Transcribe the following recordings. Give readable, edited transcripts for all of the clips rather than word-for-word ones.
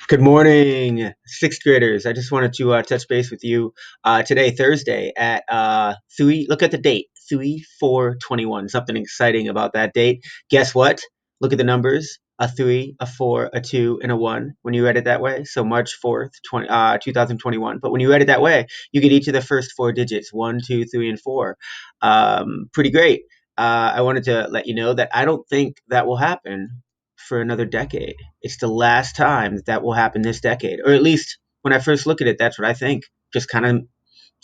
Good morning, sixth graders. I just wanted to touch base with you today, Thursday, at three. Look at the date, 3/4/21. Something exciting about that date. Guess what? Look at the numbers: a three, a four, a two, and a one. When you read it that way, so March 4th, 2021. But when you read it that way, you get each of the first four digits: one, two, three, and four. Pretty great. I wanted to let you know that I don't think that will happen for another decade. It's the last time that will happen this decade, or at least when I first look at it, that's what I think. Just kind of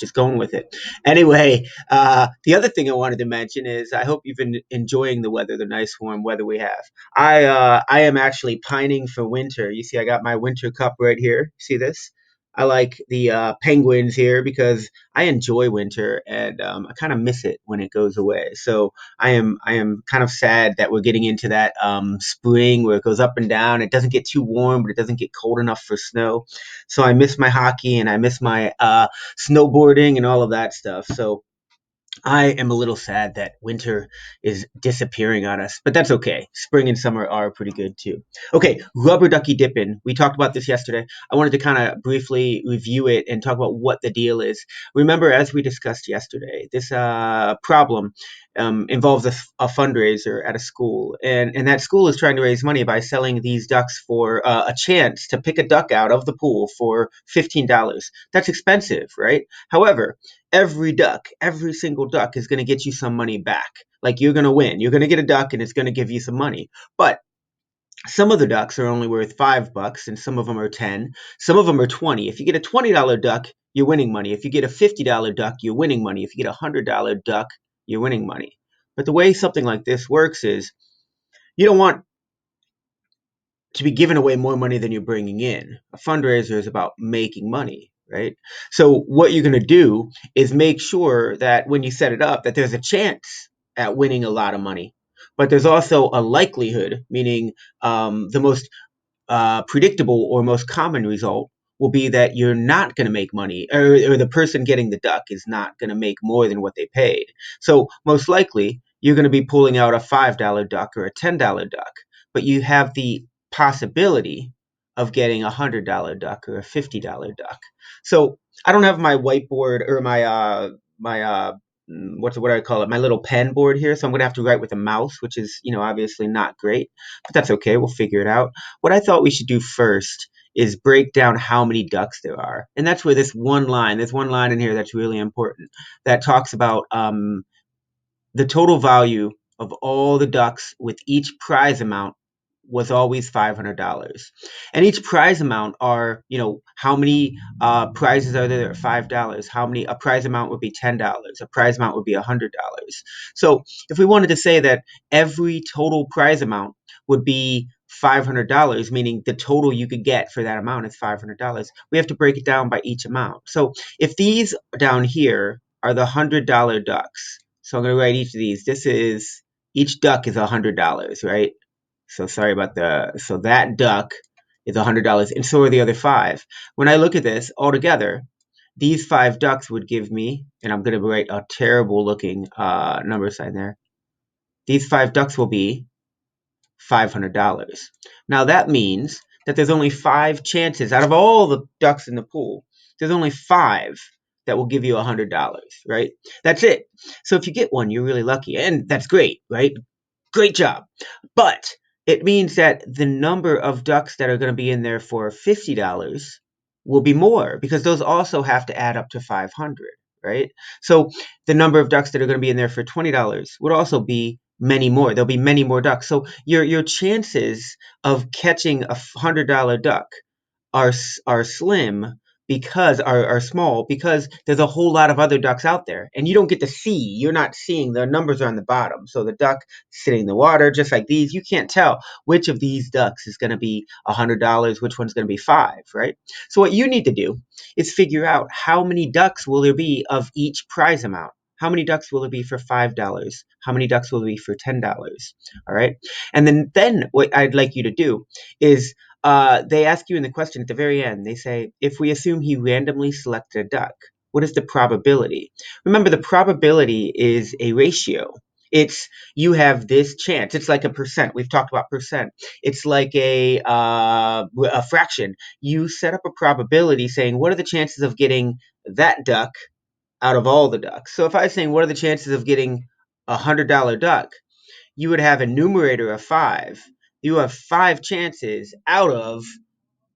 just going with it. Anyway, the other thing I wanted to mention is I hope you've been enjoying the weather, the nice warm weather we have. I am actually pining for winter. You see, I got my winter cup right here. See this? I like the penguins here because I enjoy winter and I kind of miss it when it goes away. So I am kind of sad that we're getting into that spring where it goes up and down. It doesn't get too warm, but it doesn't get cold enough for snow. So I miss my hockey and I miss my snowboarding and all of that stuff. So I am a little sad that winter is disappearing on us, but that's okay. Spring and summer are pretty good too. Okay, rubber ducky dipping. We talked about this yesterday. I wanted to kind of briefly review it and talk about what the deal is. Remember, as we discussed yesterday, this problem involves a fundraiser at a school, and that school is trying to raise money by selling these ducks for a chance to pick a duck out of the pool for $15. That's expensive, right? However, every duck, every single duck is going to get you some money back. Like you're going to win. You're going to get a duck and it's going to give you some money. But some of the ducks are only worth $5 and some of them are 10. Some of them are 20. If you get a $20 duck, you're winning money. If you get a $50 duck, you're winning money. If you get a $100 duck, you're winning money. But the way something like this works is you don't want to be giving away more money than you're bringing in. A fundraiser is about making money, right? So what you're going to do is make sure that when you set it up that there's a chance at winning a lot of money, but there's also a likelihood, meaning the most predictable or most common result will be that you're not going to make money, or the person getting the duck is not going to make more than what they paid. So most likely you're going to be pulling out a $5 duck or a $10 duck, but you have the possibility of getting a $100 duck or a $50 duck. So I don't have my whiteboard or my what do I call it? My little pen board here. So I'm gonna have to write with a mouse, which is obviously not great, but that's okay. We'll figure it out. What I thought we should do first is break down how many ducks there are, and that's where there's one line in here that's really important that talks about the total value of all the ducks with each prize amount was always $500. And each prize amount are, how many prizes are there at $5? How many, a prize amount would be $10. A prize amount would be $100. So if we wanted to say that every total prize amount would be $500, meaning the total you could get for that amount is $500, we have to break it down by each amount. So if these down here are the $100 ducks, so I'm going to write each of these. Each duck is $100, right? So sorry about so that duck is $100, and so are the other five. When I look at this all together, these five ducks would give me, and I'm going to write a terrible looking number sign there. These five ducks will be $500. Now that means that there's only five chances out of all the ducks in the pool. There's only five that will give you $100, right? That's it. So if you get one, you're really lucky, and that's great, right? Great job. But it means that the number of ducks that are going to be in there for $50 will be more because those also have to add up to 500, right? So the number of ducks that are going to be in there for $20 would also be many more. There'll be many more ducks. So your chances of catching a $100 duck are are slim because are small because there's a whole lot of other ducks out there and you don't get to see. You're not seeing, the numbers are on the bottom, so the duck sitting in the water just like these, you can't tell which of these ducks is going to be $100, which one's going to be five, right? So what you need to do is figure out how many ducks will there be of each prize amount. How many ducks will there be for $5? How many ducks will there be for $10? All right, and then what I'd like you to do is they ask you in the question at the very end, they say, if we assume he randomly selected a duck, what is the probability? Remember, the probability is a ratio. It's you have this chance. It's like a percent. We've talked about percent. It's like a fraction. You set up a probability saying, what are the chances of getting that duck out of all the ducks? So if I was saying, what are the chances of getting $100 duck? You would have a numerator of 5. You have 5 chances out of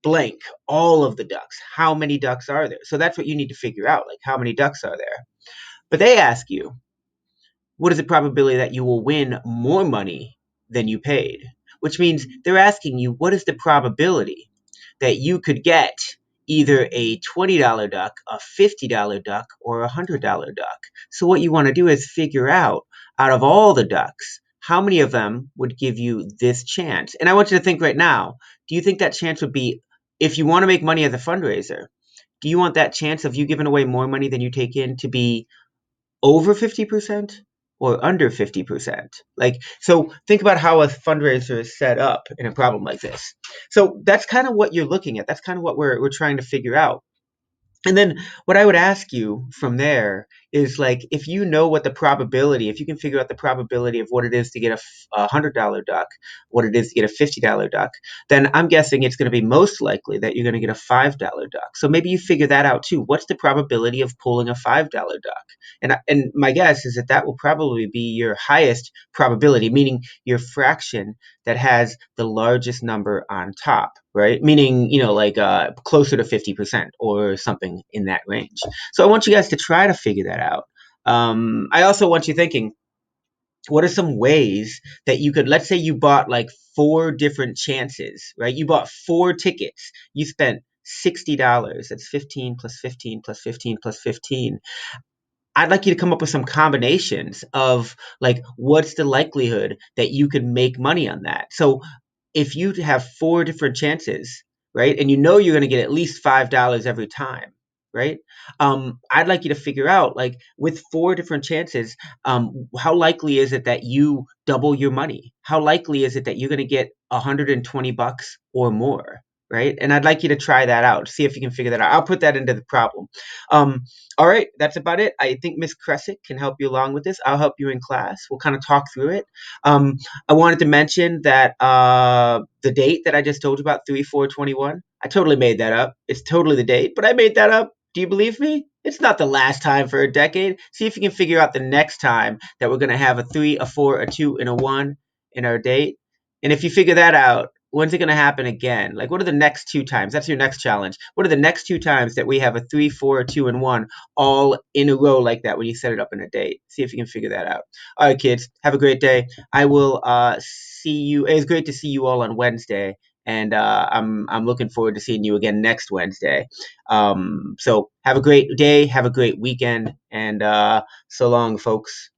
blank, all of the ducks. How many ducks are there? So that's what you need to figure out, like how many ducks are there. But they ask you, what is the probability that you will win more money than you paid? Which means they're asking you, what is the probability that you could get either a $20 duck, a $50 duck, or a $100 duck? So what you want to do is figure out of all the ducks, how many of them would give you this chance? And I want you to think right now, do you think that chance would be, if you want to make money as a fundraiser, do you want that chance of you giving away more money than you take in to be over 50% or under 50%? Like, so think about how a fundraiser is set up in a problem like this. So that's kind of what you're looking at. That's kind of what we're trying to figure out. And then what I would ask you from there is, like, if you know what the probability, if you can figure out the probability of what it is to get a $100 duck, what it is to get a $50 duck, then I'm guessing it's going to be most likely that you're going to get a $5 duck. So maybe you figure that out too. What's the probability of pulling a $5 duck? And my guess is that that will probably be your highest probability, meaning your fraction that has the largest number on top, right? Meaning, like closer to 50% or something in that range. So I want you guys to try to figure that out. I also want you thinking, what are some ways that you could, let's say you bought like 4 different chances, right? You bought 4 tickets. You spent $60. That's 15 plus 15 plus 15 plus 15. I'd like you to come up with some combinations of, like, what's the likelihood that you could make money on that. So if you have 4 different chances, right, and you know you're going to get at least $5 every time, right? I'd like you to figure out, like, with 4 different chances, how likely is it that you double your money? How likely is it that you're going to get $120 or more? Right. And I'd like you to try that out, see if you can figure that out. I'll put that into the problem. Um, all right. That's about it. I think Miss Cressick can help you along with this. I'll help you in class. We'll kind of talk through it. Um, I wanted to mention that the date that I just told you about, 3/4/21, I totally made that up. It's totally the date, but I made that up. Do you believe me? It's not the last time for a decade. See if you can figure out the next time that we're going to have a 3, a 4, a 2, and a 1 in our date. And if you figure that out, when's it going to happen again? Like, what are the next 2 times? That's your next challenge. What are the next 2 times that we have a 3, 4, a 2, and 1 all in a row like that when you set it up in a date? See if you can figure that out. All right, kids, have a great day. I will see you. It's great to see you all on Wednesday, and I'm looking forward to seeing you again next Wednesday. So have a great day, have a great weekend, and so long, folks.